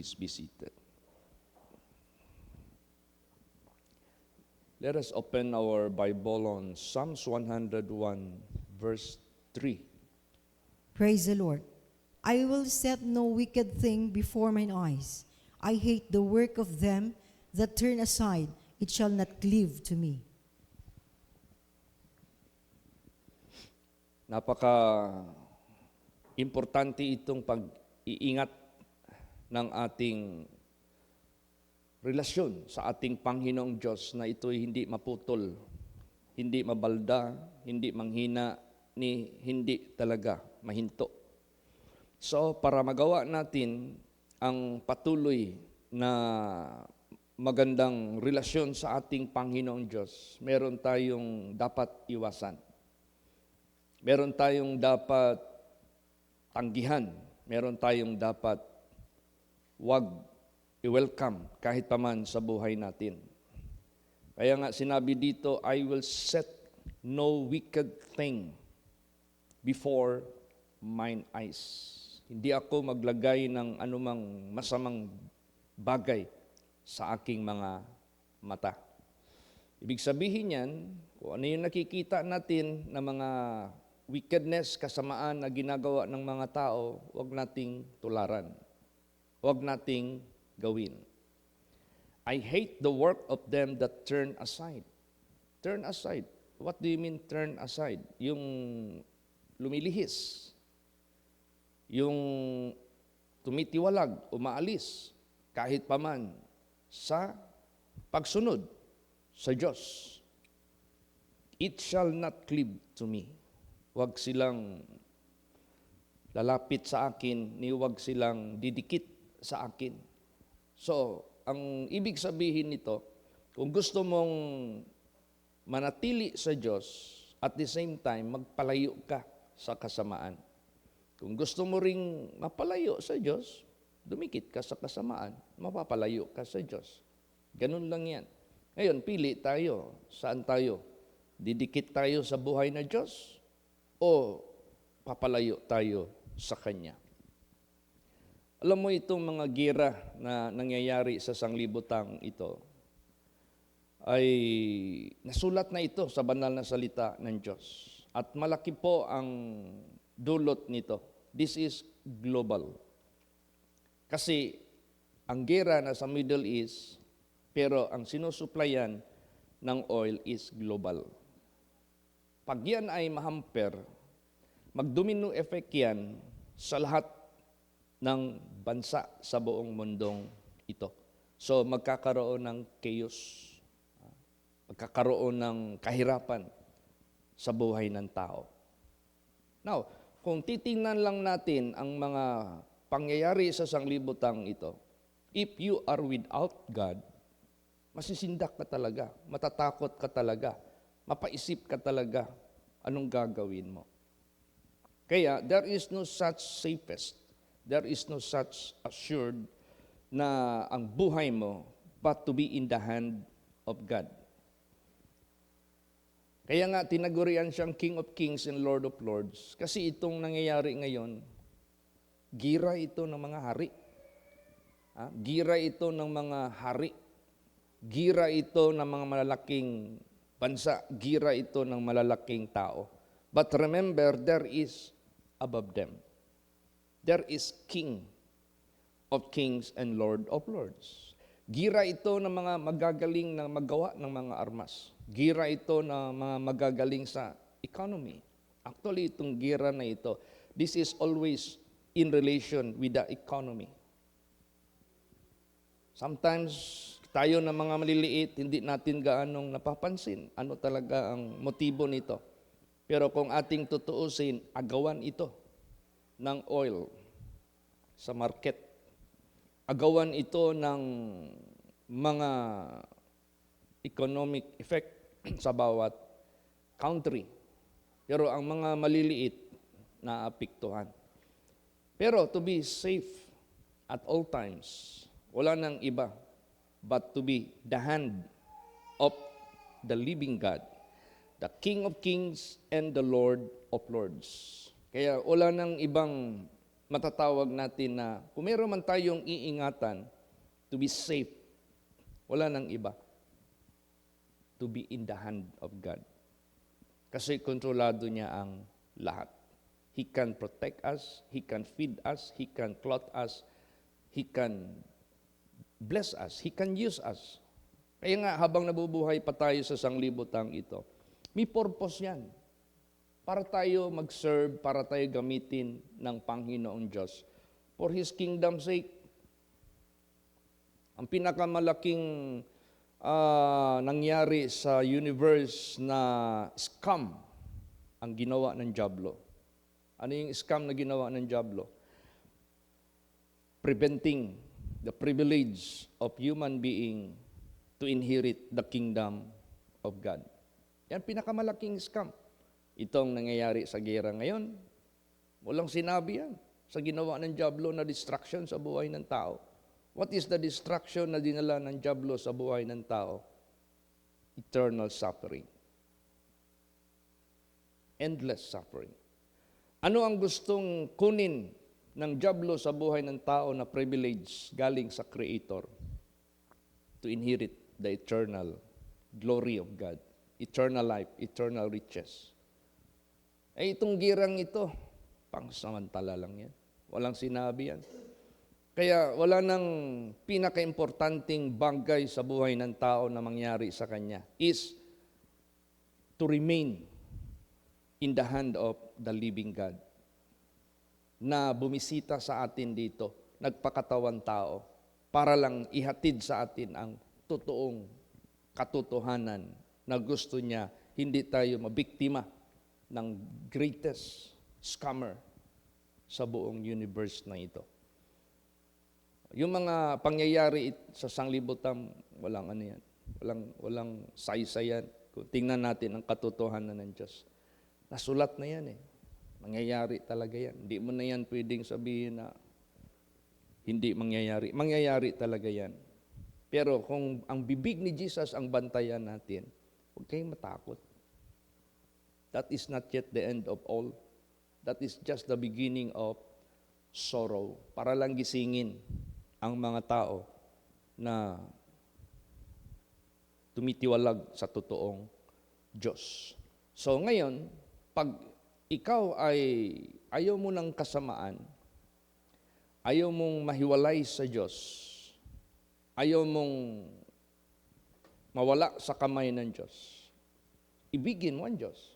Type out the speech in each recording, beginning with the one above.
Please be seated. Let us open our Bible on Psalms 101, verse 3. Praise the Lord. I will set no wicked thing before mine eyes. I hate the work of them that turn aside. It shall not cleave to me. Napaka-importante itong pag-iingat ng ating relasyon sa ating Panginoong Diyos na ito'y hindi maputol, hindi mabalda, hindi manghina, hindi talaga mahinto. So, para magawa natin ang patuloy na magandang relasyon sa ating Panginoong Diyos, meron tayong dapat iwasan. Meron tayong dapat tanggihan. Meron tayong dapat wag i-welcome kahit paman sa buhay natin. Kaya nga sinabi dito, I will set no wicked thing before mine eyes. Hindi ako maglagay ng anumang masamang bagay sa aking mga mata. Ibig sabihin yan, kung ano yung nakikita natin na mga wickedness, kasamaan na ginagawa ng mga tao, huwag nating tularan. Huwag nating gawin. I hate the work of them that turn aside. Turn aside. What do you mean turn aside? Yung lumilihis. Yung tumitiwalag, umaalis, kahit paman sa pagsunod sa Diyos. It shall not cleave to me. Huwag silang lalapit sa akin, ni huwag silang didikit sa akin. So, ang ibig sabihin nito, kung gusto mong manatili sa Diyos, at the same time, magpalayo ka sa kasamaan. Kung gusto mo ring mapalayo sa Diyos, dumikit ka sa kasamaan, mapapalayo ka sa Diyos. Ganun lang yan. Ngayon, pili tayo. Saan tayo? Didikit tayo sa buhay na Diyos o papalayo tayo sa Kanya? Alam mo itong mga gira na nangyayari sa sanglibutang ito, ay nasulat na ito sa banal na salita ng Diyos. At malaki po ang dulot nito. This is global. Kasi ang gira na sa Middle East, pero ang sinusuplayan ng oil is global. Pag yan ay mahamper, mag-domino effect yan sa lahat ng bansa sa buong mundong ito. So magkakaroon ng chaos, magkakaroon ng kahirapan sa buhay ng tao. Now, kung titingnan lang natin ang mga pangyayari sa sanglibutang ito, if you are without God, masisindak ka talaga, matatakot ka talaga, mapaisip ka talaga anong gagawin mo. Kaya there is no such safest, there is no such assured na ang buhay mo but to be in the hand of God. Kaya nga tinagurian siyang King of Kings and Lord of Lords kasi itong nangyayari ngayon, gira ito ng mga hari. Gira ito ng mga hari. Gira ito ng mga malalaking bansa. Gira ito ng malalaking tao. But remember, there is above them. There is King of Kings and Lord of Lords. Gira ito ng mga magagaling na maggawa ng mga armas. Gira ito ng mga magagaling sa economy. Actually, itong gira na ito, this is always in relation with the economy. Sometimes, tayo na mga maliliit, hindi natin gaanong napapansin ano talaga ang motibo nito. Pero kung ating tutuusin, agawan ito ng oil sa market. Agawan ito ng mga economic effect sa bawat country. Pero ang mga maliliit naapektuhan. Pero to be safe at all times, wala nang iba but to be the hand of the living God, the King of Kings and the Lord of Lords. Kaya wala nang ibang matatawag natin na kung meron man tayong iingatan to be safe, wala nang iba. To be in the hand of God. Kasi kontrolado niya ang lahat. He can protect us, He can feed us, He can clothe us, He can bless us, He can use us. Kaya nga habang nabubuhay pa tayo sa sanglibutang ito, may purpose yan. Para tayo mag-serve, para tayo gamitin ng Panginoong Diyos for His kingdom's sake. Ang pinakamalaking nangyari sa universe na scam ang ginawa ng dyablo. Ano yung scam na ginawa ng dyablo? Preventing the privilege of human being to inherit the kingdom of God. Yan pinakamalaking scam. Itong nangyayari sa gera ngayon, walang sinabi yan sa ginawa ng dyablo na distraction sa buhay ng tao. What is the distraction na dinala ng dyablo sa buhay ng tao? Eternal suffering. Endless suffering. Ano ang gustong kunin ng dyablo sa buhay ng tao na privilege galing sa Creator? To inherit the eternal glory of God, eternal life, eternal riches. Itong girang ito, pangsamantala lang yan. Walang sinabi yan. Kaya wala nang pinaka-importanting bagay sa buhay ng tao na mangyari sa kanya is to remain in the hand of the living God na bumisita sa atin dito, nagpakatawan tao, para lang ihatid sa atin ang totoong katotohanan na gusto niya hindi tayo mabiktima ng greatest scammer sa buong universe na ito. Yung mga pangyayari sa sanglibutan, walang ano yan. Walang saysayan. Kung tingnan natin ang katotohanan ng Diyos. Nasulat na yan eh. Mangyayari talaga yan. Hindi mo na yan pwedeng sabihin na hindi mangyayari. Mangyayari talaga yan. Pero kung ang bibig ni Jesus ang bantayan natin, huwag kayong matakot. That is not yet the end of all. That is just the beginning of sorrow. Para lang gisingin ang mga tao na tumitiwalag sa totoong Diyos. So ngayon, pag ikaw ay ayaw mo ng kasamaan, ayaw mong mahiwalay sa Diyos, ayaw mong mawala sa kamay ng Diyos, ibigin mo ang Diyos.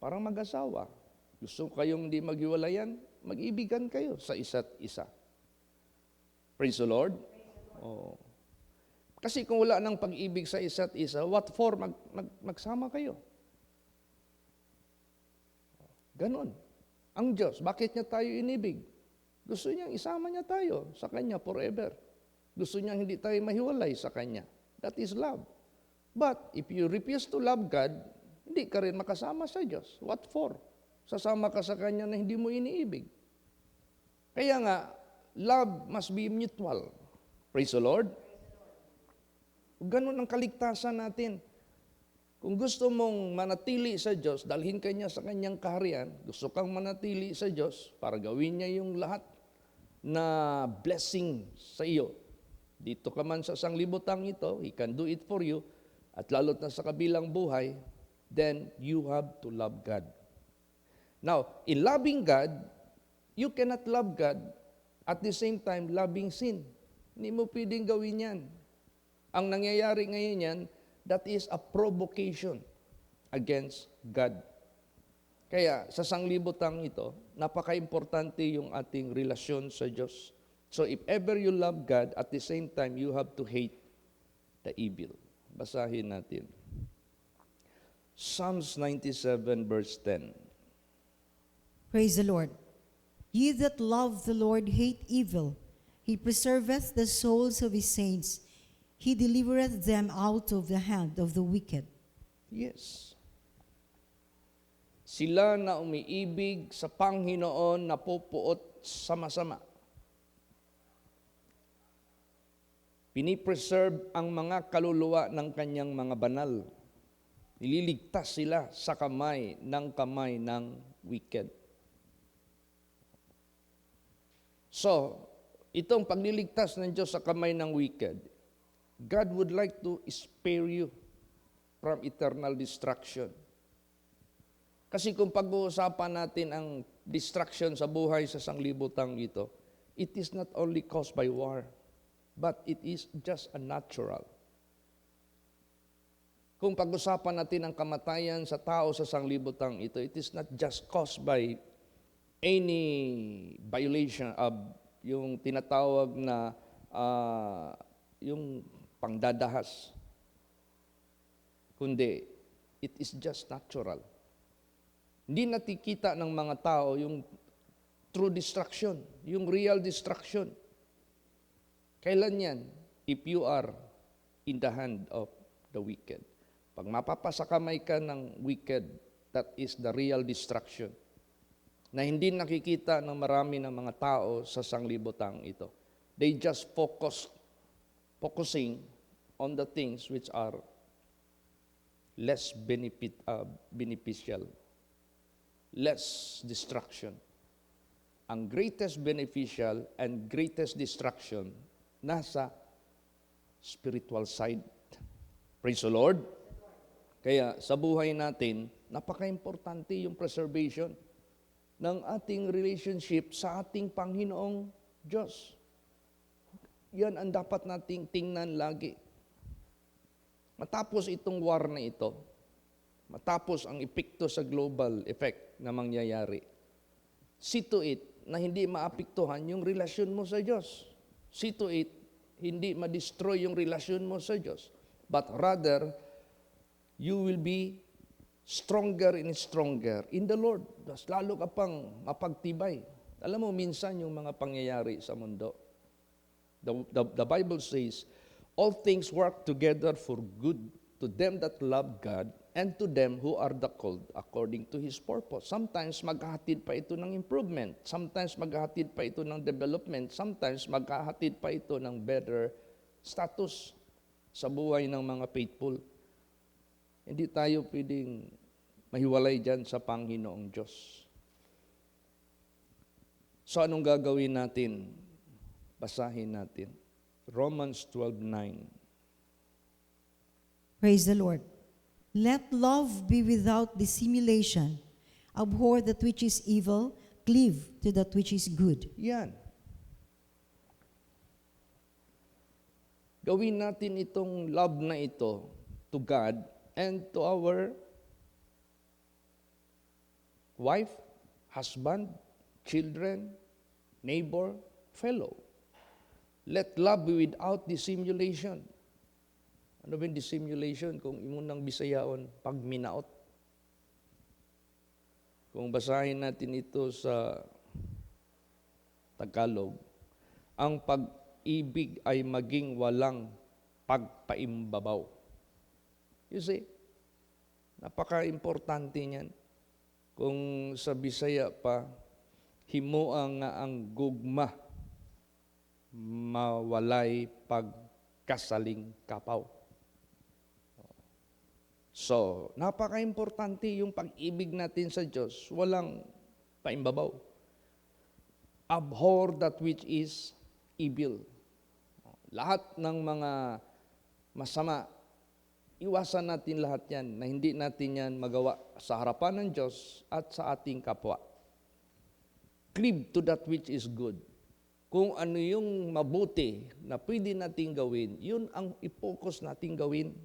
Parang mag-asawa. Gusto kayong hindi maghiwalayan, mag-ibigan kayo sa isa't isa. Praise the Lord. Oh. Kasi kung wala nang pag-ibig sa isa't isa, what for magsama kayo? Ganon. Ang Diyos, bakit niya tayo inibig? Gusto niyang isama niya tayo sa Kanya forever. Gusto niyang hindi tayo mahiwalay sa Kanya. That is love. But if you refuse to love God, hindi ka rin makasama sa Diyos. What for? Sasama ka sa Kanya na hindi mo iniibig. Kaya nga, love must be mutual. Praise the Lord. Ganon ang kaligtasan natin. Kung gusto mong manatili sa Diyos, dalhin ka niya sa Kanyang kaharian, gusto kang manatili sa Diyos para gawin niya yung lahat na blessing sa iyo. Dito ka man sa sanglibutang ito, He can do it for you, at lalo't na sa kabilang buhay, then you have to love God. Now, in loving God, you cannot love God at the same time loving sin. Hindi mo pwedeng gawin yan. Ang nangyayari ngayon yan, that is a provocation against God. Kaya sa sanglibutang ito, napaka-importante yung ating relasyon sa Diyos. So if ever you love God, at the same time, you have to hate the evil. Basahin natin. Psalms 97 verse 10. Praise the Lord. Ye that love the Lord hate evil. He preserveth the souls of His saints. He delivereth them out of the hand of the wicked. Yes. Sila na umiibig sa Panginoon na pupuot sa masama. Pinipreserve ang mga kaluluwa ng kanyang mga banal. Nililigtas sila sa kamay ng wicked. So, itong pagliligtas ng Diyos sa kamay ng wicked, God would like to spare you from eternal destruction. Kasi kung pag-uusapan natin ang destruction sa buhay sa sanglibutang ito, it is not only caused by war, but it is just a natural. Kung pag-usapan natin ang kamatayan sa tao sa sanglibutang ito, it is not just caused by any violation of yung tinatawag na yung pangdadahas, kundi it is just natural. Hindi nakikita ng mga tao yung true destruction, yung real destruction. Kailan yan? If you are in the hand of the wicked. Pag mapapasakamay ka ng wicked, that is the real destruction na hindi nakikita ng marami ng mga tao sa sanglibutang ito. They just focusing on the things which are less beneficial, less destruction. Ang greatest beneficial and greatest destruction nasa spiritual side. Praise the Lord. Kaya sa buhay natin, napaka-importante yung preservation ng ating relationship sa ating Panginoong Diyos. Yan ang dapat nating tingnan lagi. Matapos itong war na ito, matapos ang epekto sa global effect na mangyayari, see to it na hindi maapektuhan yung relasyon mo sa Diyos. See to it, hindi ma-destroy yung relasyon mo sa Diyos. But rather, you will be stronger and stronger in the Lord. Mas lalo ka pang mapagtibay. Alam mo, minsan yung mga pangyayari sa mundo, the Bible says, all things work together for good to them that love God and to them who are the called according to His purpose. Sometimes maghahatid pa ito ng improvement. Sometimes maghahatid pa ito ng development. Sometimes maghahatid pa ito ng better status sa buhay ng mga faithful. Hindi tayo pwedeng mahiwalay dyan sa Panginoong Diyos. So anong gagawin natin? Basahin natin. Romans 12:9. Praise the Lord. Let love be without dissimulation. Abhor that which is evil, cleave to that which is good. Yan. Gawin natin itong love na ito to God and to our wife, husband, children, neighbor, fellow. Let love be without dissimulation. Ano ba yung dissimulation? Kung imunang Bisayaon, pagminaot. Kung basahin natin ito sa Tagalog, ang pag-ibig ay maging walang pagpaimbabaw. You see, napaka-importante niyan. Kung sa Bisaya pa, himuang nga ang gugma, mawalay pagkasaling kapaw. So, napaka-importante yung pag-ibig natin sa Diyos, walang paimbabaw. Abhor that which is evil. Lahat ng mga masama, iwasan natin lahat yan, na hindi natin yan magawa sa harapan ng Diyos at sa ating kapwa. Cleave to that which is good. Kung ano yung mabuti na pwede nating gawin, yun ang i-focus nating gawin.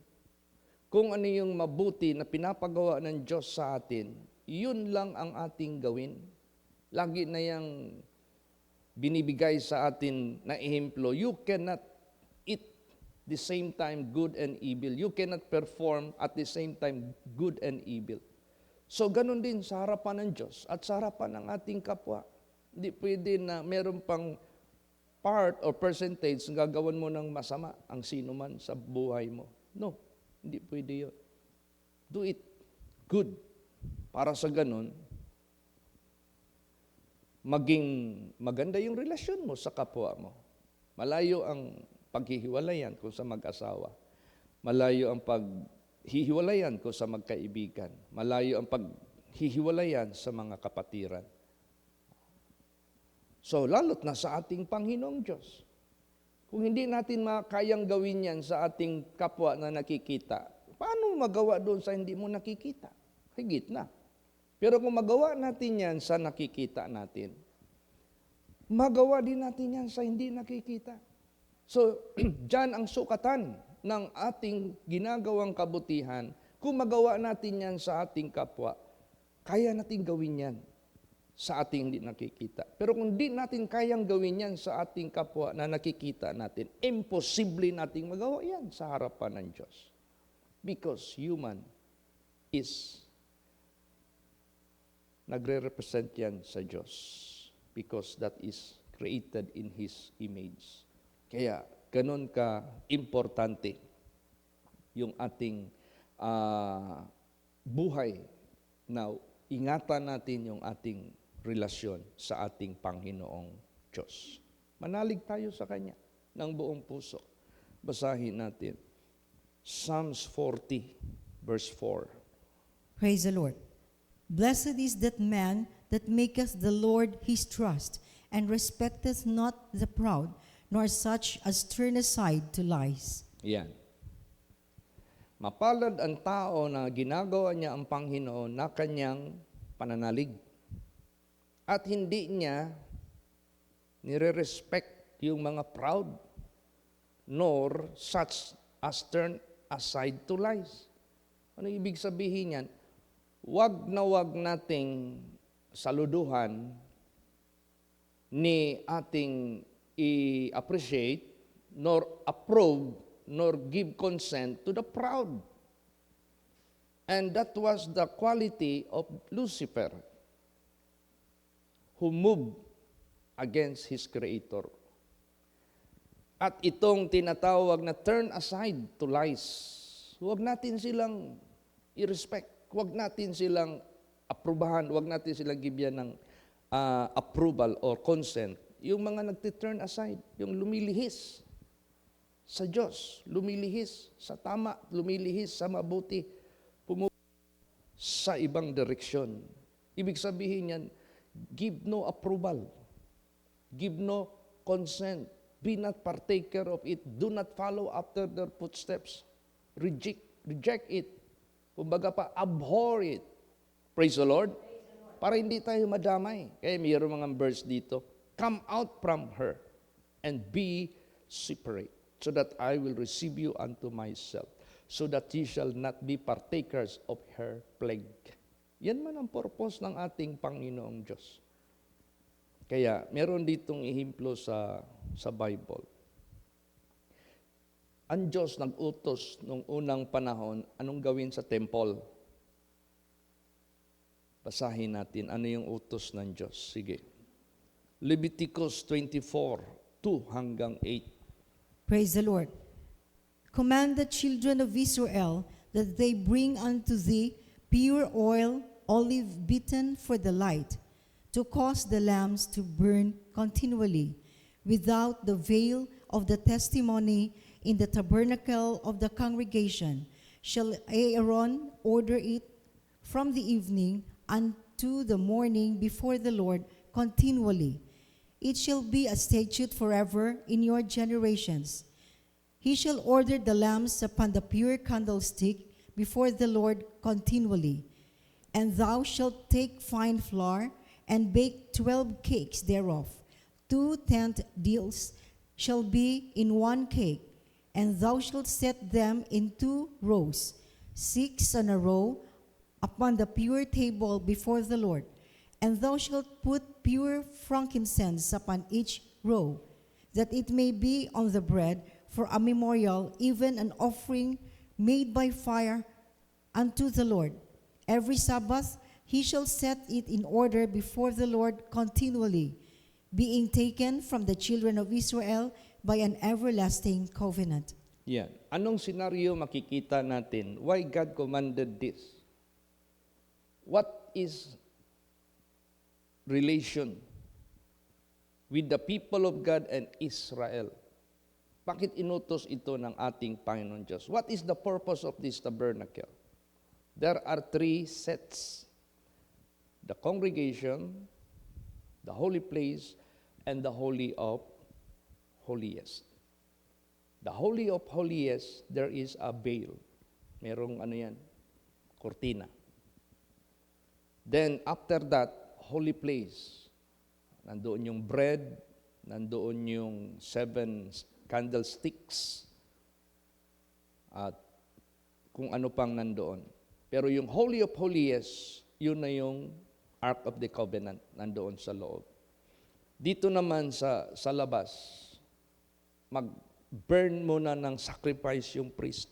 Kung ano yung mabuti na pinapagawa ng Diyos sa atin, yun lang ang ating gawin. Lagi na yung binibigay sa atin na ehemplo, you cannot eat the same time good and evil. You cannot perform at the same time good and evil. So ganun din sa harapan ng Diyos at sa harapan ng ating kapwa. Hindi pwede na meron pang part or percentage na gagawan mo ng masama ang sino man sa buhay mo. No, hindi pwede yun. Do it good. Para sa ganun, maging maganda yung relasyon mo sa kapwa mo. Malayo ang paghihiwalayan kung sa mag-asawa. Malayo ang paghihiwalayan kung sa magkaibigan. Malayo ang paghihiwalayan sa mga kapatiran. So, lalo't na sa ating Panginoong Diyos. Kung hindi natin makayang gawin yan sa ating kapwa na nakikita, paano magawa doon sa hindi mo nakikita? Higit na. Pero kung magawa natin yan sa nakikita natin, magawa din natin yan sa hindi nakikita. So, dyan ang sukatan ng ating ginagawang kabutihan. Kung magawa natin yan sa ating kapwa, kaya natin gawin yan sa ating hindi nakikita. Pero kung di natin kayang gawin yan sa ating kapwa na nakikita natin, imposible nating magawa yan sa harapan ng Diyos. Because human is nagre-represent yan sa Diyos. Because that is created in His image. Kaya, ganun ka importante yung ating buhay na ingatan natin yung ating relasyon sa ating Panginoong Diyos. Manalig tayo sa Kanya ng buong puso. Basahin natin. Psalms 40, verse 4. Praise the Lord. Blessed is that man that maketh the Lord his trust, and respecteth not the proud, nor such as turn aside to lies. Yan. Mapalad ang tao na ginagawa niya ang Panginoon na kanyang pananalig. At hindi niya nire-respect yung mga proud, nor such as turn aside to lies. Ano ibig sabihin yan? Wag nating saluduhan ni ating i-appreciate, nor approve, nor give consent to the proud. And that was the quality of Lucifer, who moved against his Creator. At itong tinatawag na turn aside to lies, huwag natin silang i-respect, huwag natin silang aprubahan, huwag natin silang gibyan ng approval or consent. Yung mga nagti-turn aside, yung lumilihis sa Diyos, lumilihis sa tama, lumilihis sa mabuti, sa ibang direksyon. Ibig sabihin yan, give no approval, give no consent, be not partaker of it, do not follow after their footsteps, reject it, kumbaga pa, abhor it. Praise the Lord. Para hindi tayo madamay. Kaya mayroong mga verse dito, come out from her and be separate, so that I will receive you unto myself, so that ye shall not be partakers of her plague. Yan man ang purpose ng ating Panginoong Diyos. Kaya meron ditong ihimplo sa Bible. Ang Diyos nag-utos nung unang panahon, anong gawin sa temple? Basahin natin ano yung utos ng Diyos. Sige. Leviticus 24, 2 hanggang 8. Praise the Lord. Command the children of Israel that they bring unto thee pure oil, olive beaten for the light, to cause the lamps to burn continually, without the veil of the testimony in the tabernacle of the congregation. Shall Aaron order it from the evening unto the morning before the Lord continually. It shall be a statute forever in your generations. He shall order the lamps upon the pure candlestick before the Lord continually. And thou shalt take fine flour, and bake 12 cakes thereof. 2 tenth deals shall be in 1 cake, and thou shalt set them in 2 rows, 6 on a row, upon the pure table before the Lord. And thou shalt put pure frankincense upon each row, that it may be on the bread for a memorial, even an offering made by fire unto the Lord. Every Sabbath he shall set it in order before the Lord continually, being taken from the children of Israel by an everlasting covenant. Yan. Anong senaryo makikita natin? Why God commanded this? What is relation with the people of God and Israel? Bakit inutos ito ng ating Panginoon Diyos? What is the purpose of this tabernacle? There are 3 sets. The congregation, the holy place, and the Holy of Holiest. The Holy of Holiest, there is a veil. Merong kortina. Then after that, holy place. Nandoon yung bread, nandoon yung 7 candlesticks, at kung ano pang nandoon. Pero yung Holy of Holiest, yun na yung Ark of the Covenant, nandoon sa loob. Dito naman sa labas, mag-burn muna ng sacrifice yung priest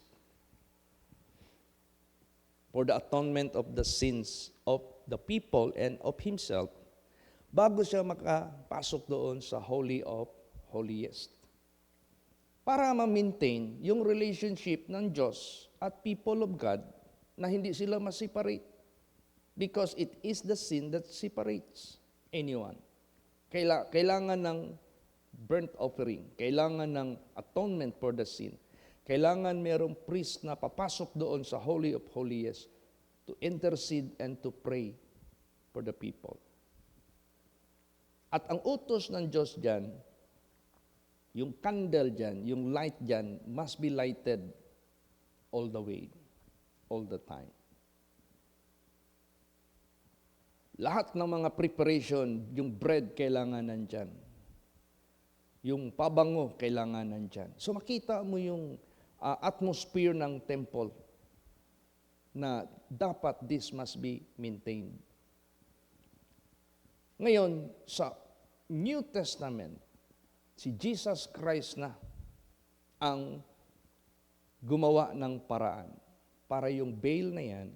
for the atonement of the sins of the people and of himself, bago siya makapasok doon sa Holy of Holiest. Para ma-maintain yung relationship ng Diyos at people of God na hindi sila ma-separate. Because it is the sin that separates anyone. Kailangan ng burnt offering, kailangan ng atonement for the sin. Kailangan merong priest na papasok doon sa Holy of Holiest to intercede and to pray for the people. At ang utos ng Diyos dyan, yung candle dyan, yung light dyan, must be lighted all the way, all the time. Lahat ng mga preparation, yung bread kailangan nandyan. Yung pabango kailangan nandyan. So makita mo yung atmosphere ng temple na dapat this must be maintained. Ngayon, sa New Testament, si Jesus Christ na ang gumawa ng paraan para yung veil na yan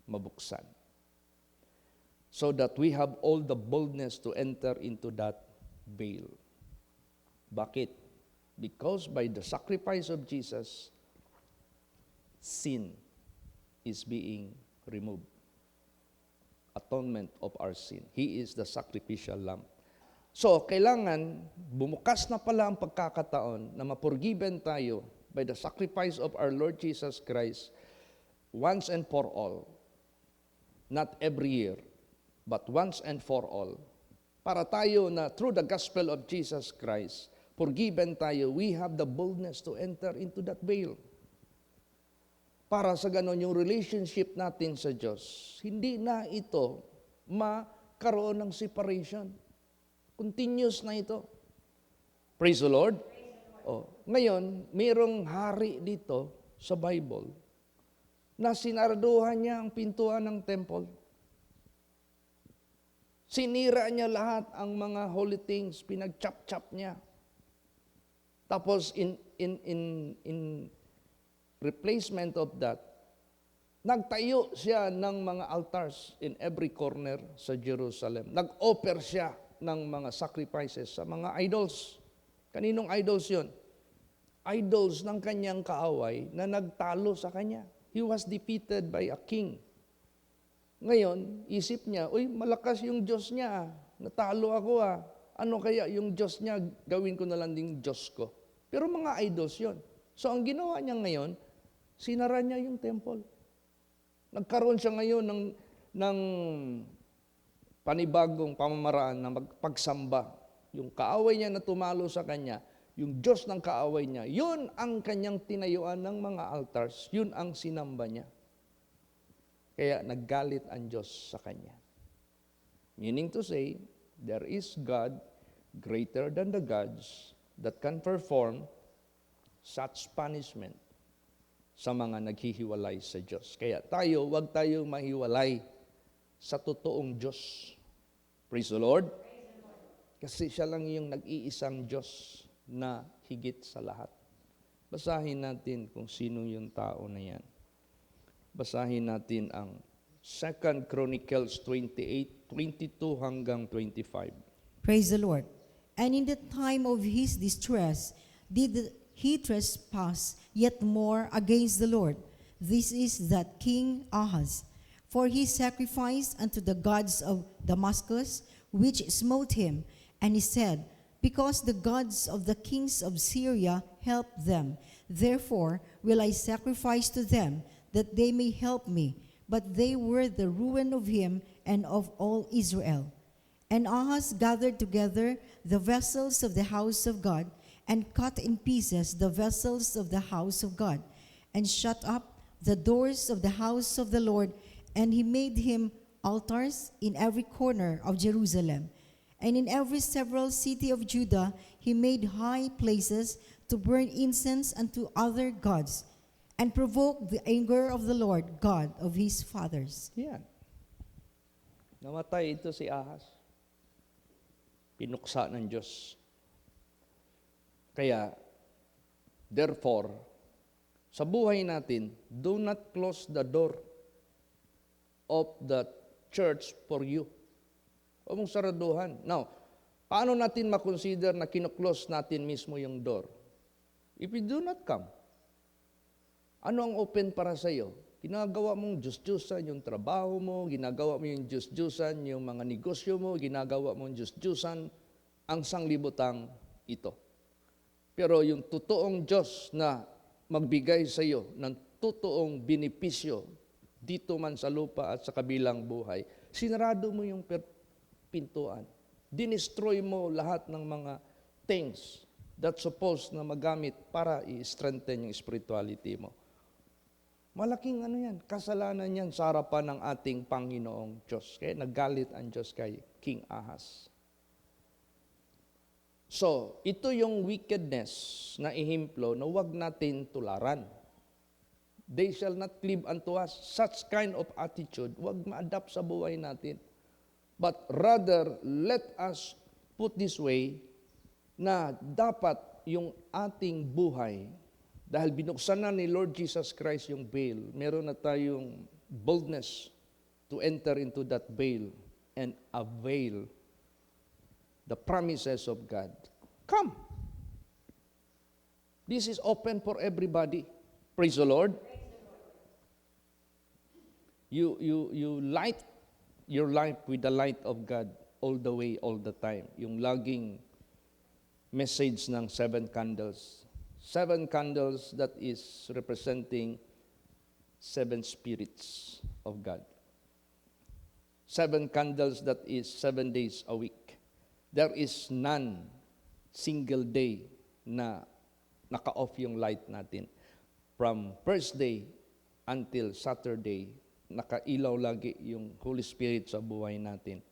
mabuksan. So that we have all the boldness to enter into that veil. Bakit? Because by the sacrifice of Jesus, sin is being removed. Atonement of our sin. He is the sacrificial lamb. So, kailangan bumukas na pala ang pagkakataon na mapurgiven tayo by the sacrifice of our Lord Jesus Christ once and for all. Not every year, but once and for all. Para tayo na through the gospel of Jesus Christ, forgiven tayo, we have the boldness to enter into that veil. Para sa ganon yung relationship natin sa Diyos, hindi na ito makaroon ng separation. Continuous na ito. Praise the Lord. Ngayon, mayroong hari dito sa Bible na sinarduhan niya ang pintuan ng temple. Sinira niya lahat ang mga holy things, pinag-chop-chop niya. Tapos in replacement of that, nagtayo siya ng mga altars in every corner sa Jerusalem. Nag-offer siya ng mga sacrifices sa mga idols. Kaninong idols yun? Idols ng kanyang kaaway na nagtalo sa kanya. He was defeated by a king. Ngayon, isip niya, malakas yung Diyos niya. Natalo ako . Ano kaya yung Diyos niya? Gawin ko na lang din Diyos ko. Pero mga idols yun. So ang ginawa niya ngayon, sinara niya yung temple. Nagkaroon siya ngayon ng panibagong pamamaraan na magpagsamba. Yung kaaway niya na tumalo sa kanya, yung Diyos ng kaaway niya, yun ang kanyang tinayuan ng mga altars, yun ang sinamba niya. Kaya naggalit ang Diyos sa kanya. Meaning to say, there is God greater than the gods that can perform such punishment sa mga naghihiwalay sa Diyos. Kaya tayo, huwag tayong mahiwalay sa totoong Diyos. Praise the Lord. Kasi siya lang yung nag-iisang Diyos na higit sa lahat. Basahin natin kung sino yung tao na yan. Basahin natin ang 2 Chronicles 28:22 hanggang 25. Praise the Lord. And in the time of his distress, did he trespass yet more against the Lord. This is that King Ahaz. For he sacrificed unto the gods of Damascus, which smote him. And he said, because the gods of the kings of Syria helped them, therefore will I sacrifice to them, that they may help me. But they were the ruin of him and of all Israel. And Ahaz gathered together the vessels of the house of God, and cut in pieces the vessels of the house of God, and shut up the doors of the house of the Lord. And he made him altars in every corner of Jerusalem. And in every several city of Judah he made high places to burn incense unto other gods, and provoked the anger of the Lord God of his fathers. Yan. Namatay ito si Ahaz. Pinuksa ng Diyos. Kaya, therefore, sa buhay natin, do not close the door of the church for you. Huwag mong saraduhan. Now, paano natin makonsider na kinuklose natin mismo yung door? If you do not come, ano ang open para sa iyo? Ginagawa mong Diyos-Diyosan yung trabaho mo, ginagawa mo yung Diyos-Diyosan yung mga negosyo mo, ginagawa mong Diyos-Diyosan ang sanglibutang ito. Pero yung totoong Diyos na magbigay sa iyo ng totoong benepisyo dito man sa lupa at sa kabilang buhay, sinarado mo yung pintuan. Dinestroy mo lahat ng mga things that's supposed na magamit para i-strengthen yung spirituality mo. Malaking kasalanan yan sa harapan ng ating Panginoong Diyos. Kaya naggalit ang Diyos kay King Ahaz. So, ito yung wickedness na ihimplo na huwag natin tularan. They shall not cleave unto us. Such kind of attitude, huwag ma-adapt sa buhay natin. But rather, let us put this way, na dapat yung ating buhay, dahil binuksan na ni Lord Jesus Christ yung veil, meron na tayong boldness to enter into that veil and avail the promises of God. Come. This is open for everybody. Praise the Lord. You light your life with the light of God all the way, all the time. Yung laging message ng 7 candles. 7 candles that is representing 7 spirits of God. 7 candles that is 7 days a week. There is none single day na naka-off yung light natin. From first day until Saturday, nakailaw lagi yung Holy Spirit sa buhay natin.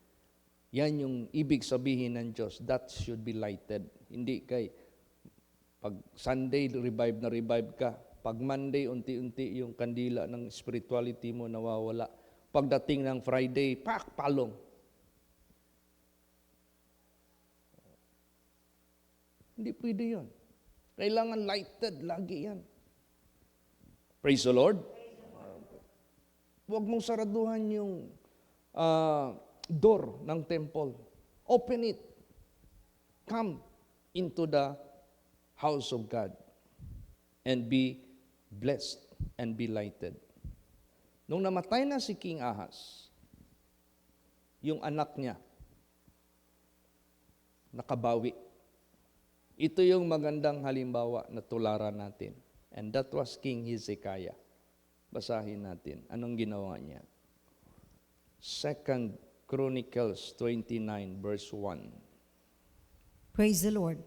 Yan yung ibig sabihin ng Diyos, that should be lighted. Hindi kay pag Sunday, revive na revive ka. Pag Monday, unti-unti yung kandila ng spirituality mo nawawala. Pagdating ng Friday, palong. Hindi pwede yun. Kailangan lighted, lagi yan. Praise the Lord. Huwag mong saraduhan yung door ng temple. Open it. Come into the house of God and be blessed and be lighted. Nung namatay na si King Ahaz, yung anak niya, nakabawi. Ito yung magandang halimbawa na tularan natin. And that was King Hezekiah. Basahin natin. Anong ginawa niya? 2 Chronicles 29 verse 1. Praise the Lord.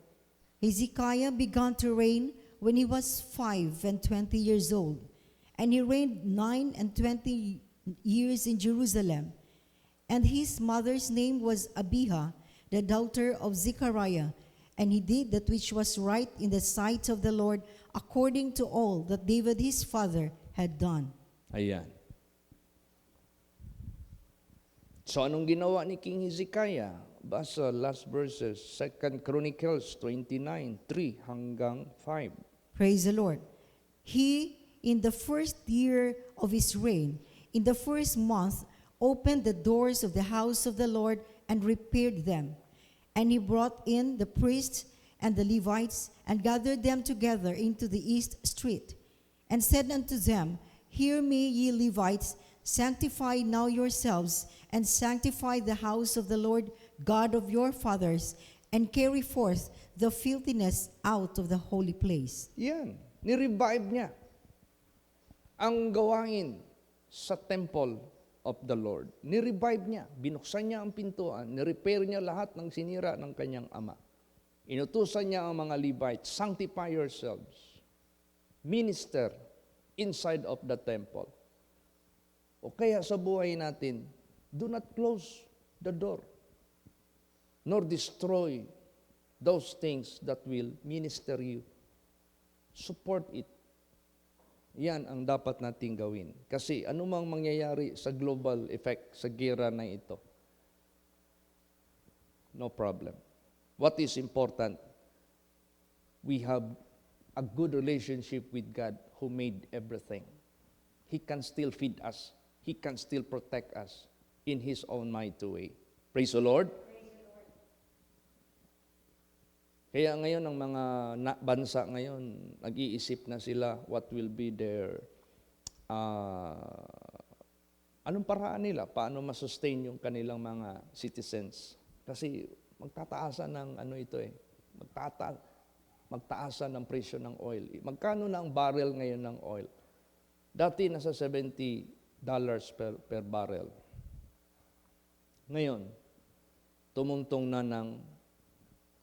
Hezekiah began to reign when he was 25 years old, and he reigned 29 years in Jerusalem. And his mother's name was Abijah, the daughter of Zechariah, and he did that which was right in the sight of the Lord, according to all that David his father had done. Ayan. So anong ginawa ni King Hezekiah? Basa last verses, 2 Chronicles 29, 3 hanggang 5. Praise the Lord. He, in the first year of his reign, in the first month, opened the doors of the house of the Lord and repaired them. And he brought in the priests and the Levites and gathered them together into the east street, and said unto them, Hear me, ye Levites, sanctify now yourselves, and sanctify the house of the Lord God of your fathers, and carry forth the filthiness out of the holy place. Yan. Ni-revive niya ang gawain sa temple of the Lord. Ni-revive niya, binuksan niya ang pintuan, ni-repair niya lahat ng sinira ng kanyang ama. Inutusan niya ang mga Levites, sanctify yourselves, minister inside of the temple. O kaya sa buhay natin, do not close the door, nor destroy those things that will minister you. Support it. Yan ang dapat nating gawin. Kasi anumang mangyayari sa global effect, sa gera na ito, no problem. What is important, we have a good relationship with God who made everything. He can still feed us. He can still protect us in His own mighty way. Praise the Lord. Kaya ngayon ang mga bansa ngayon, nag-iisip na sila what will be their, anong paraan nila, paano masustain yung kanilang mga citizens. Kasi magtataasan ng magtaasan ng presyo ng oil. Magkano na ang barrel ngayon ng oil? Dati nasa $70 per barrel. Ngayon, tumuntong na ng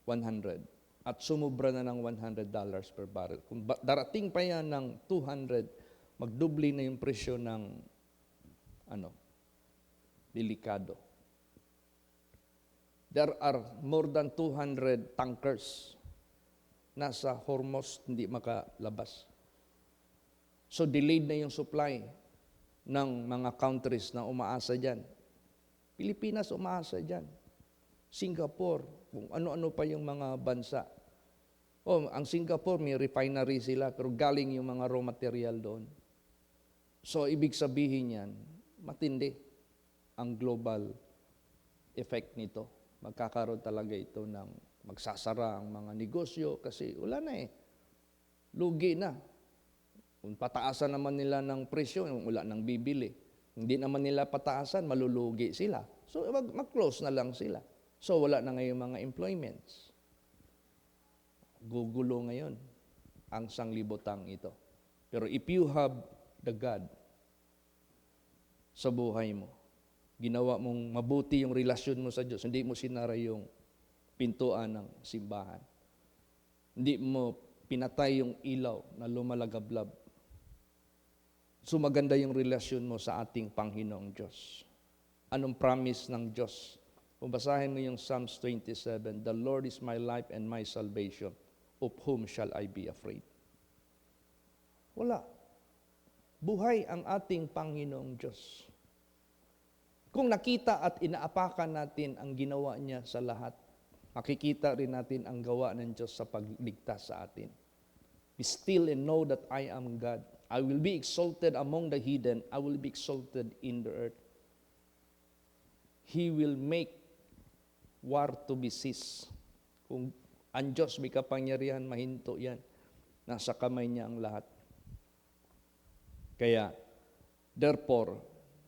100 at sumubra na ng $100 per barrel. Kung darating pa yan ng 200, magdubli na yung presyo ng delikado. There are more than 200 tankers nasa Hormuz, hindi makalabas. So delayed na yung supply ng mga countries na umaasa dyan. Pilipinas umaasa dyan. Singapore, kung ano-ano pa yung mga bansa. Ang Singapore, may refinery sila, pero galing yung mga raw material doon. So, ibig sabihin yan, matindi ang global effect nito. Magkakaroon talaga ito ng magsasara ang mga negosyo kasi wala na lugi na. Kung pataasan naman nila ng presyo, wala nang bibili. Hindi naman nila pataasan, malulugi sila. So, mag-close na lang sila. So, wala na ngayon mga employments. Gugulo ngayon ang sanglibotang ito. Pero if you have the God sa buhay mo, ginawa mong mabuti yung relasyon mo sa Diyos, hindi mo sinara yung pintuan ng simbahan. Hindi mo pinatay yung ilaw na lumalagablab. So maganda yung relasyon mo sa ating Panginoong Diyos. Anong promise ng Diyos? Kung basahin mo yung Psalms 27, the Lord is my life and my salvation. Of whom shall I be afraid? Wala. Buhay ang ating Panginoong Diyos. Kung nakita at inaapakan natin ang ginawa niya sa lahat, makikita rin natin ang gawa ng Diyos sa pagligtas sa atin. Be still and know that I am God. I will be exalted among the heathen. I will be exalted in the earth. He will make war to be ceased. Kung ang Diyos may kapangyarihan, mahinto yan. Nasa kamay niya ang lahat. Kaya, therefore,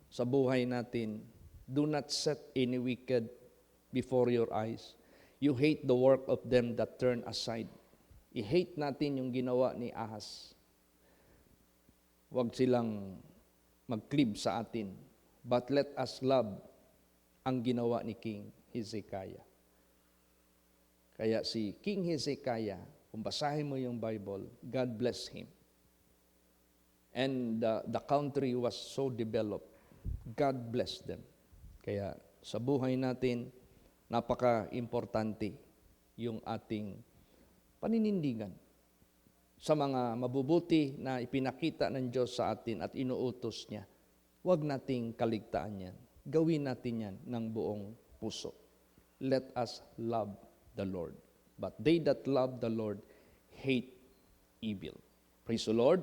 sa buhay natin, do not set any wicked before your eyes. You hate the work of them that turn aside. I-hate natin yung ginawa ni Ahaz. Huwag silang mag-cleave sa atin. But let us love ang ginawa ni King Hezekiah. Kaya si King Hezekiah, kung basahin mo yung Bible, God bless him. And the country was so developed. God bless them. Kaya sa buhay natin, napaka-importante yung ating paninindigan sa mga mabubuti na ipinakita ng Diyos sa atin at inuutos niya. Huwag nating kaligtaan yan. Gawin natin yan ng buong puso. Let us love the Lord. But they that love the Lord hate evil. Praise the Lord.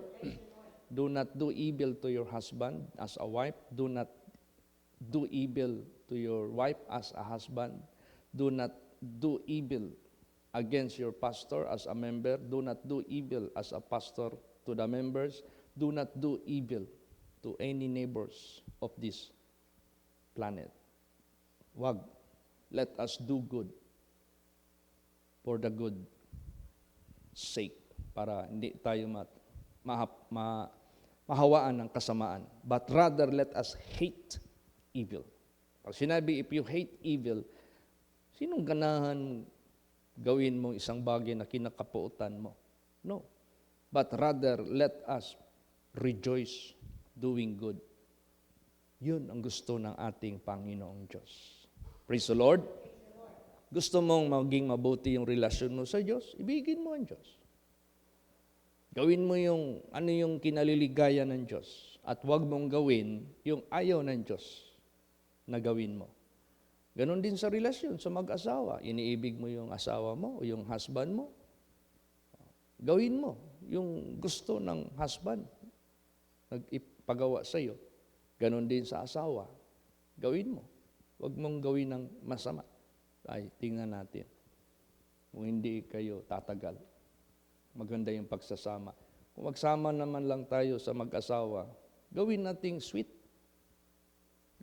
Do not do evil to your husband as a wife. Do not do evil to your wife as a husband. Do not do evil against your pastor as a member. Do not do evil as a pastor to the members. Do not do evil to any neighbors of this planet. Wag. Let us do good for the good sake para hindi tayo mahawaan ng kasamaan. But rather let us hate evil. Pag sinabi, if you hate evil, sinong ganahan gawin mo isang bagay na kinakapuutan mo? No. But rather, let us rejoice doing good. Yun ang gusto ng ating Panginoong Diyos. Praise the Lord. Gusto mong maging mabuti yung relasyon mo sa Diyos, ibigin mo ang Diyos. Gawin mo yung ano yung kinaliligaya ng Diyos. At huwag mong gawin yung ayaw ng Diyos na gawin mo. Ganon din sa relasyon, sa mag-asawa. Iniibig mo yung asawa mo o yung husband mo. Gawin mo yung gusto ng husband nag-ipagawa sa iyo. Ganon din sa asawa. Gawin mo. Huwag mong gawin ng masama. Ay, tingnan natin. Kung hindi kayo tatagal, maganda yung pagsasama. Kung magsama naman lang tayo sa mag-asawa, gawin nating sweet.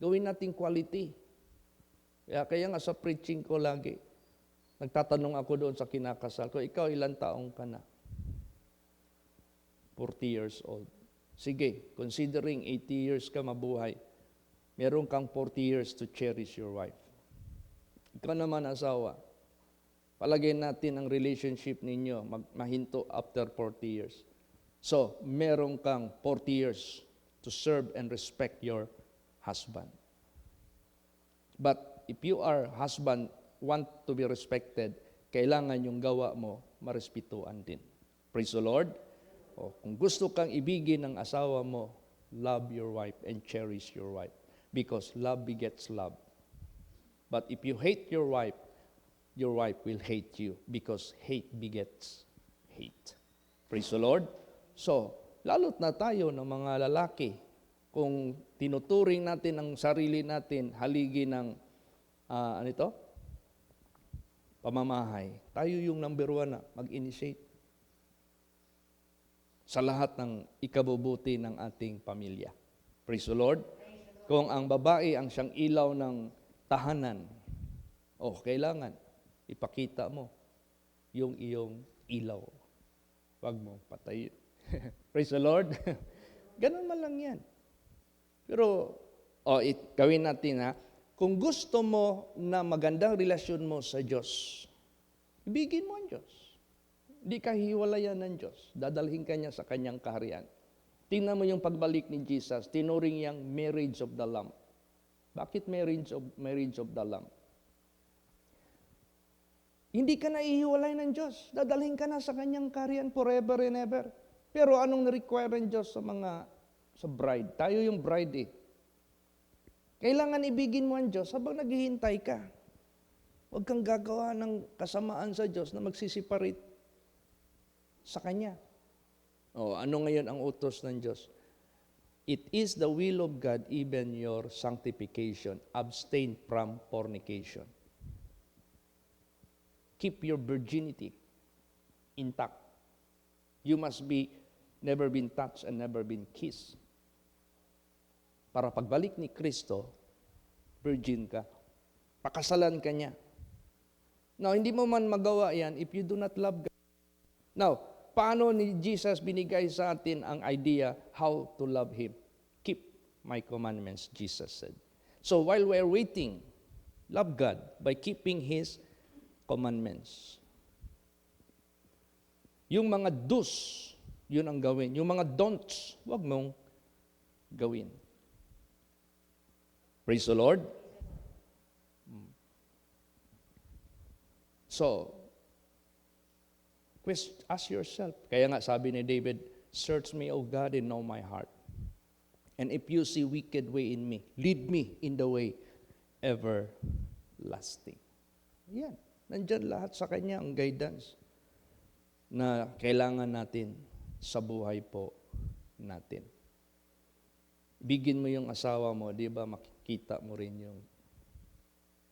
Gawin nating quality. Kaya nga sa preaching ko lagi, nagtatanong ako doon sa kinakasal ko, ikaw ilang taong ka na? 40 years old. Sige, considering 80 years ka mabuhay, meron kang 40 years to cherish your wife. Ikaw naman asawa, palagay natin ang relationship ninyo mahinto after 40 years. So, meron kang 40 years to serve and respect your husband. But if you are husband, want to be respected, kailangan yung gawa mo marespetuan din. Praise the Lord. O, kung gusto kang ibigin ng asawa mo, love your wife and cherish your wife. Because love begets love. But if you hate your wife will hate you because hate begets hate. Praise the Lord. So, lalo't na tayo ng mga lalaki, kung tinuturing natin ang sarili natin haligi ng pamamahay, tayo yung number 1 na mag-initiate sa lahat ng ikabubuti ng ating pamilya. Praise the Lord. Kung ang babae ang siyang ilaw ng tahanan, kailangan ipakita mo yung iyong ilaw. Huwag mo patayin. Praise the Lord. Ganun man lang yan. Pero, gawin natin kung gusto mo na magandang relasyon mo sa Diyos, ibigin mo ang Diyos. Hindi ka hiwalayan ng Diyos. Dadalhin ka niya sa kanyang kaharian. Tingnan mo yung pagbalik ni Jesus, tinuring yang marriage of the Lamb. Bakit marriage of the Lamb? Hindi ka na ihiwalay ng Diyos. Dadalhin ka na sa kanyang kaharian forever and ever. Pero anong na-require ng Diyos sa bride? Tayo yung bride eh. Kailangan ibigin mo ang Diyos habang naghihintay ka. Huwag kang gagawa ng kasamaan sa Diyos na magsisiparate sa Kanya. Ano ngayon ang utos ng Diyos? It is the will of God, even your sanctification. Abstain from fornication. Keep your virginity intact. You must be never been touched and never been kissed. Para pagbalik ni Kristo, virgin ka. Pakasalan ka niya. Now, hindi mo man magawa yan if you do not love God. Now, paano ni Jesus binigay sa atin ang idea how to love Him? Keep my commandments, Jesus said. So while we're waiting, love God by keeping His commandments. Yung mga do's, yun ang gawin. Yung mga don'ts, huwag mong gawin. Praise the Lord. So, ask yourself. Kaya nga sabi ni David, search me, O God, and know my heart. And if you see wicked way in me, lead me in the way everlasting. Yan. Nandyan lahat sa Kanya ang guidance na kailangan natin sa buhay po natin. Bigin mo yung asawa mo, di ba makikita mo rin yung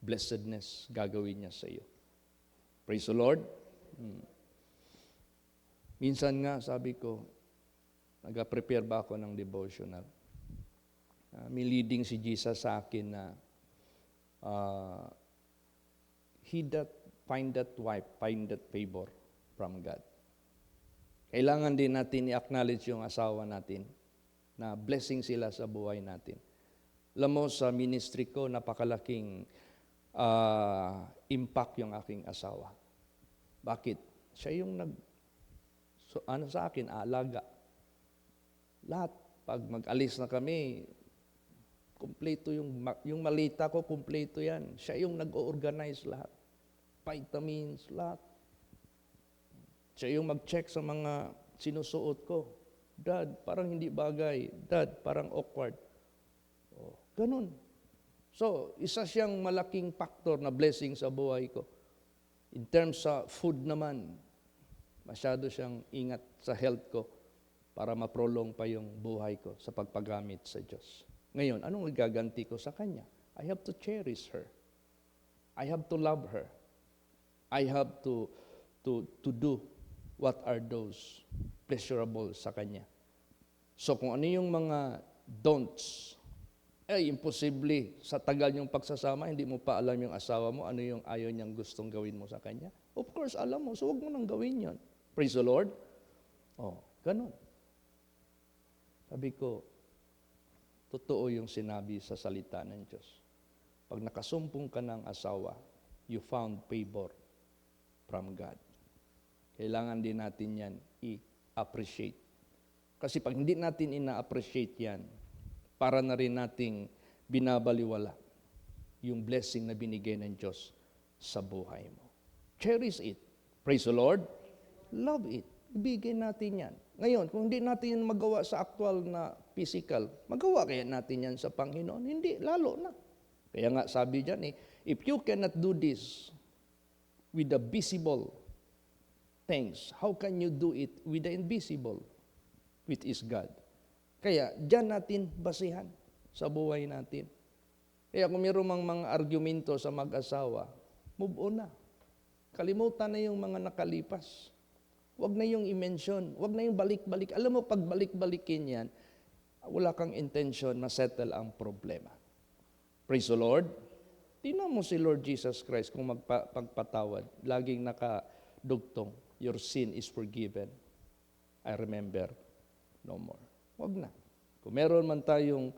blessedness gagawin niya sa iyo. Praise the Lord. Minsan nga, sabi ko, nag-prepare ba ako ng devotional? May leading si Jesus sa akin na he that findeth wife, findeth favor from God. Kailangan din natin i-acknowledge yung asawa natin na blessing sila sa buhay natin. Alam mo, sa ministry ko, napakalaking impact yung aking asawa. Bakit? Siya yung sa akin, aalaga. Lahat. Pag mag-alis na kami, kumpleto yung malita ko, kumpleto yan. Siya yung nag-organize lahat. Vitamins, lahat. Siya yung mag-check sa mga sinusuot ko. Dad, parang hindi bagay. Dad, parang awkward. Oh, ganun. So, isa siyang malaking factor na blessing sa buhay ko. In terms sa food naman, masyado siyang ingat sa health ko para ma-prolong pa yung buhay ko sa pagpagamit sa Diyos. Ngayon, anong igaganti ko sa Kanya? I have to cherish her. I have to love her. I have to do what are those pleasurable sa Kanya. So kung ano yung mga don'ts, imposible sa tagal yung pagsasama, hindi mo pa alam yung asawa mo, ano yung ayaw niyang gustong gawin mo sa Kanya. Of course, alam mo, so huwag mo nang gawin yon. Praise the Lord. Oh, ganun. Sabi ko, totoo yung sinabi sa salita ng Diyos. Pag nakasumpong ka ng asawa, you found favor from God. Kailangan din natin yan i-appreciate. Kasi pag hindi natin ina-appreciate yan, para na rin nating binabaliwala yung blessing na binigay ng Diyos sa buhay mo. Cherish it. Praise the Lord. Love it. Ibigay natin yan. Ngayon, kung hindi natin yan magawa sa actual na physical, magawa kaya natin yan sa Panginoon? Hindi, lalo na. Kaya nga sabi dyan if you cannot do this with the visible things, how can you do it with the invisible, which is God? Kaya dyan natin basihan sa buhay natin. Kaya kung mayroong mga argumento sa mag-asawa, move on na. Kalimutan na yung mga nakalipas. Huwag na yung i-mention. Huwag na yung balik-balik. Alam mo, pag balik-balikin yan, wala kang intention na settle ang problema. Praise the Lord. Tingnan mo si Lord Jesus Christ kung magpagpatawad. Laging nakadugtong, your sin is forgiven. I remember no more. Huwag na. Kung meron man tayong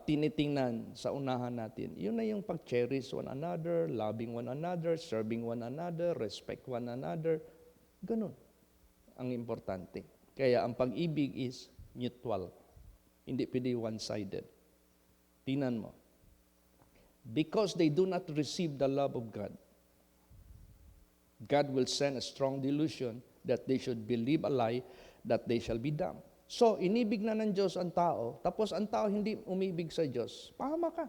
tinitingnan sa unahan natin, yun na yung pag-cherish one another, loving one another, serving one another, respect one another. Ganun ang importante. Kaya ang pag-ibig is mutual. Hindi pwede one-sided. Tingnan mo. Because they do not receive the love of God, God will send a strong delusion that they should believe a lie, that they shall be damned. So, inibig na ng Diyos ang tao, tapos ang tao hindi umibig sa Diyos, pahama ka.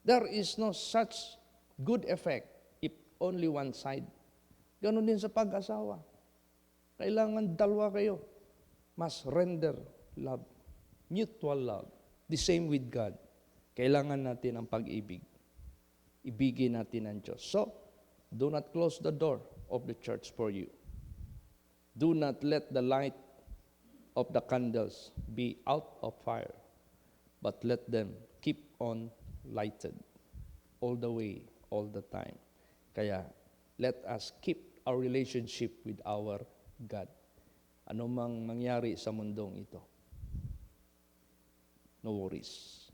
There is no such good effect if only one side. Ganon din sa pag-asawa. Kailangan dalawa kayo. Must render love. Mutual love. The same with God. Kailangan natin ang pag-ibig. Ibigin natin ang Diyos. So, do not close the door of the church for you. Do not let the light of the candles be out of fire, but let them keep on lighted all the way, all the time. Kaya, let us keep our relationship with our God. Ano mang mangyari sa mundong ito, no worries.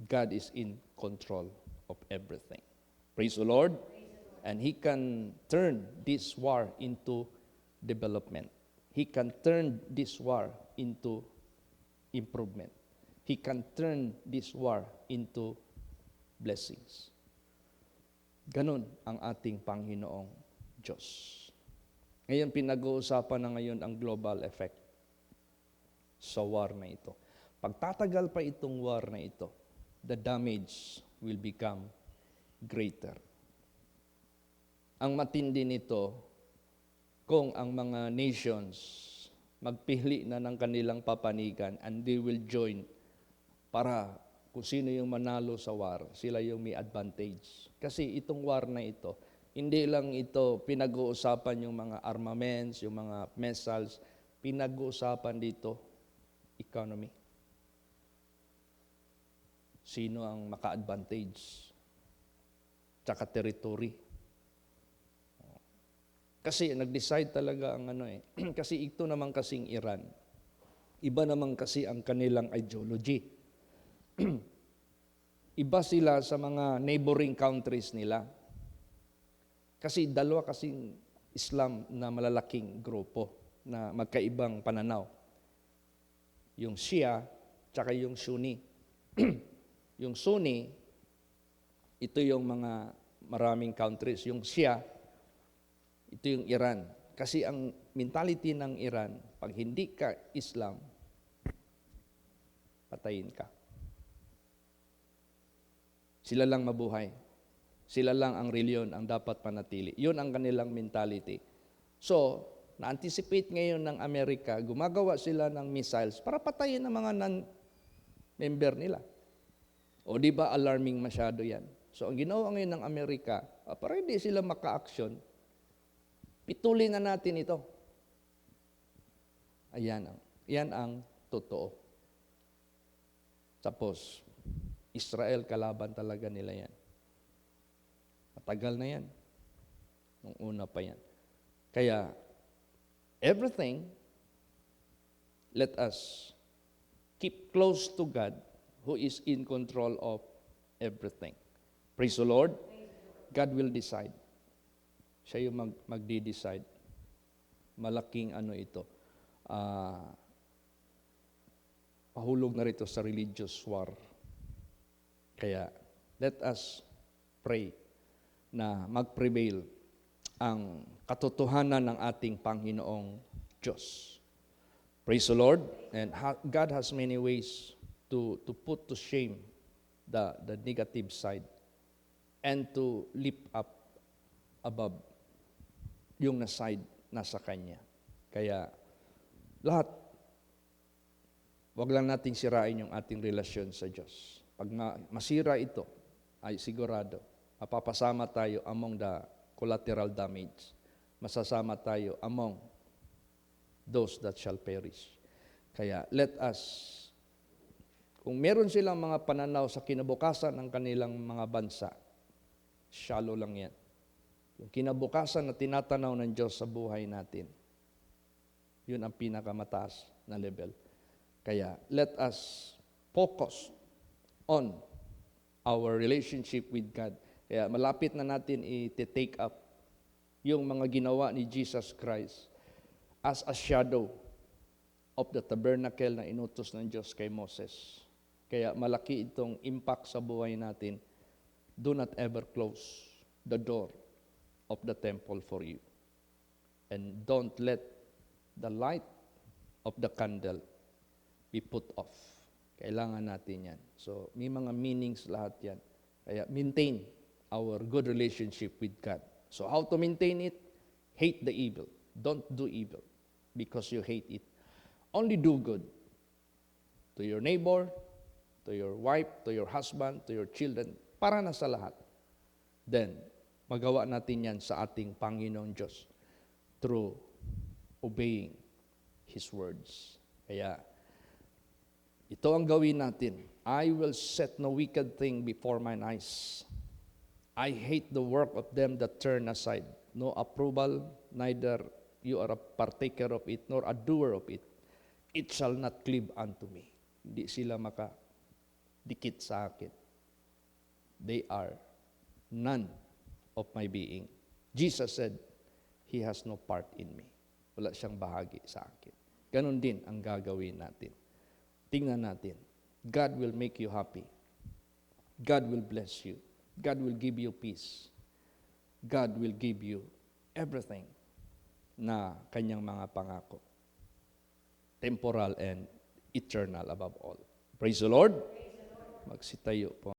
God is in control of everything. Praise the Lord. And He can turn this war into development. He can turn this war into improvement. He can turn this war into blessings. Ganun ang ating Panginoong Diyos. Ngayon, pinag-uusapan na ngayon ang global effect sa war na ito. Pagtatagal pa itong war na ito, the damage will become greater. Ang matindi nito, kung ang mga nations magpili na ng kanilang papanigan and they will join para kung sino yung manalo sa war, sila yung may advantage. Kasi itong war na ito, hindi lang ito pinag-uusapan yung mga armaments, yung mga missiles, pinag-uusapan dito economy. Sino ang maka-advantage? Tsaka territory. Kasi nag-decide talaga ang kasi ito naman kasing Iran. Iba naman kasi ang kanilang ideology. Iba sila sa mga neighboring countries nila. Kasi dalawa kasing Islam na malalaking grupo na magkaibang pananaw. Yung Shia, tsaka yung Sunni. Yung Sunni, ito yung mga maraming countries. Yung Shia, ito yung Iran. Kasi ang mentality ng Iran, pag hindi ka Islam, patayin ka. Sila lang mabuhay. Sila lang ang reliyon ang dapat panatili. Yun ang kanilang mentality. So, na-anticipate ngayon ng Amerika, gumagawa sila ng missiles para patayin ang mga non-member nila. O di ba alarming masyado yan? So, ang ginawa ngayon ng Amerika, para hindi sila maka-action, pitulin na natin ito. Yan ang totoo. Tapos, Israel, kalaban talaga nila yan. Matagal na yan. Nung una pa yan. Kaya, everything, let us keep close to God who is in control of everything. Praise the Lord. God will decide. Siya yung magdi-decide. Malaking ito. Pahulog na rito sa religious war. Kaya, let us pray na mag-prevail ang katotohanan ng ating Panginoong Diyos. Praise the Lord. And God has many ways to put to shame the negative side and to lift up above yung side nasa Kanya. Kaya, lahat, wag lang nating sirain yung ating relasyon sa Diyos. Pag masira ito, ay sigurado, mapapasama tayo among the collateral damage. Masasama tayo among those that shall perish. Kaya let us, kung meron silang mga pananaw sa kinabukasan ng kanilang mga bansa, shallow lang yan. Yung kinabukasan na tinatanaw ng Diyos sa buhay natin, yun ang pinakamataas na level. Kaya let us focus on our relationship with God. Kaya malapit na natin i-take up yung mga ginawa ni Jesus Christ as a shadow of the tabernacle na inutos ng Diyos kay Moses. Kaya malaki itong impact sa buhay natin. Do not ever close the door of the temple for you. And don't let the light of the candle be put off. Kailangan natin yan. So, may mga meanings lahat yan. Kaya maintain our good relationship with God. So, how to maintain it? Hate the evil. Don't do evil because you hate it. Only do good to your neighbor, to your wife, to your husband, to your children, para na sa lahat. Then, magawa natin yan sa ating Panginoong Diyos through obeying His words. Kaya, ito ang gawin natin. I will set no wicked thing before mine eyes. I hate the work of them that turn aside. No approval, neither you are a partaker of it, nor a doer of it. It shall not cleave unto me. Hindi sila makadikit sa akin. They are none of my being. Jesus said, He has no part in me. Wala siyang bahagi sa akin. Ganon din ang gagawin natin. Tingnan natin. God will make you happy. God will bless you. God will give you peace. God will give you everything na kanyang mga pangako. Temporal and eternal above all. Praise the Lord. Magsitayo po.